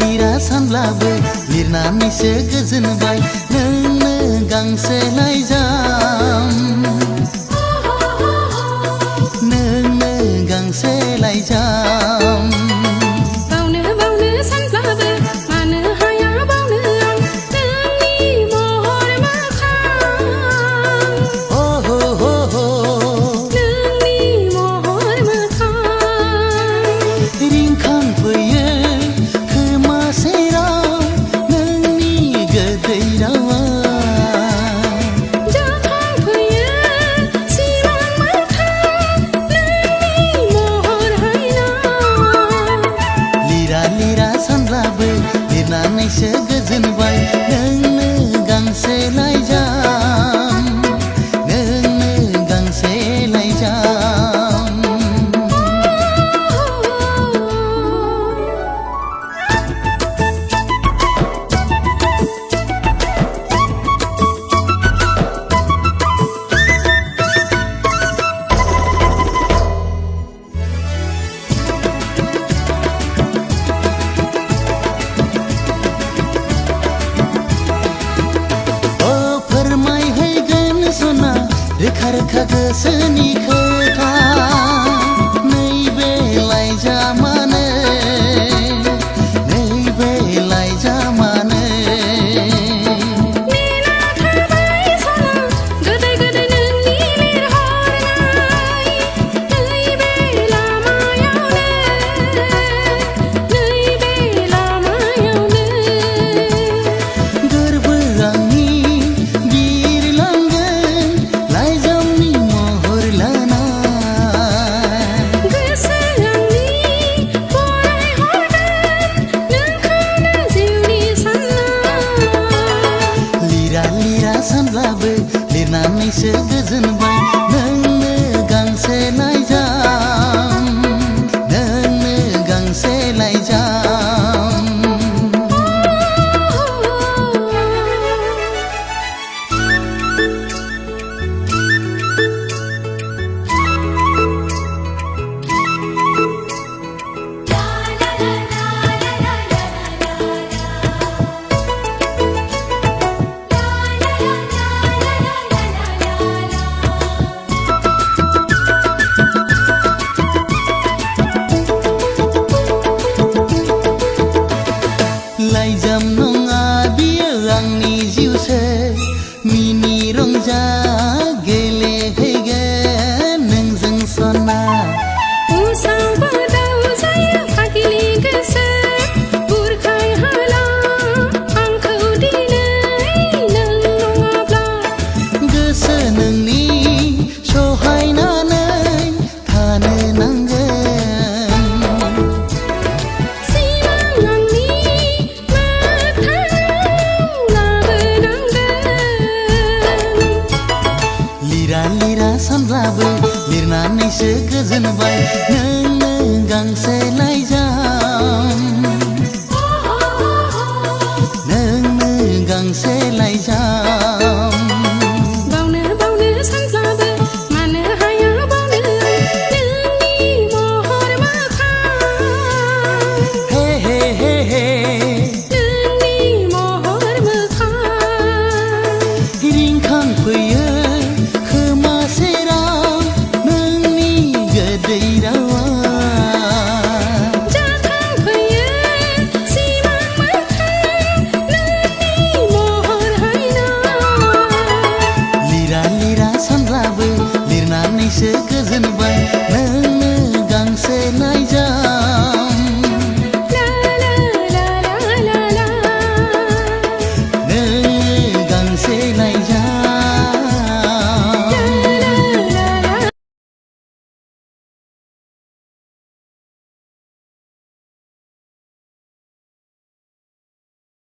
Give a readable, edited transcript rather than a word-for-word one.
lira सानब्लाबो लिरनानैसो गोजोनबाय नोंनो गांसे लाइजाम नोंनो गांसे लाइजाम बावनो सानब्लाबो मानो हाया बावनो आं नोंनि महर मोखां नोंनि महर मोखां रिंखांफैयो खोमा सेराव नोंनि गोदै रावा जाखांफैयो सिमां मोखां नोंनि महर हायना लिरा सानब्लाबो लिरनानैसो गोजोनबाय नोंनो गांसे लाइजाम नोंनो गांसे लाइजाम फोरमायहैगोन सना रोखा रोखा गोसोनि खोथा नैबे लाइजामानो नैबे लाइजामानो नेना थाबाय सना गोदै गोदै नोंनि लिरहरनाय नैबे लामायावनो गोरबो आंनि बिरलांगोन लाइजामनि महर लाना गोसो आंनि फरायहरगोन नोंखौनो जिउनि सानना लिरा सानब्लाबो लिरनानैसो गोजोनबाय नोंनो गांसे लाइजाम नोंनो गांसे लाइजाम लाइजाम नङा बियो आंनि जिउसो मिनि रंजा गेलेहैगोन नोंजों सना उसाव बादाव जायो फाग्लि गोसो बुरखाय हाला आंखौ दिनै नों नङाब्ला गोसो नोंनि सहायनानै थानो नांगोन सिमां आंनि मोगथाङाव लाबोनांगोन लिरा सानब्लाबो लिरनानैसो गोजोनबाय नोंनो गांसे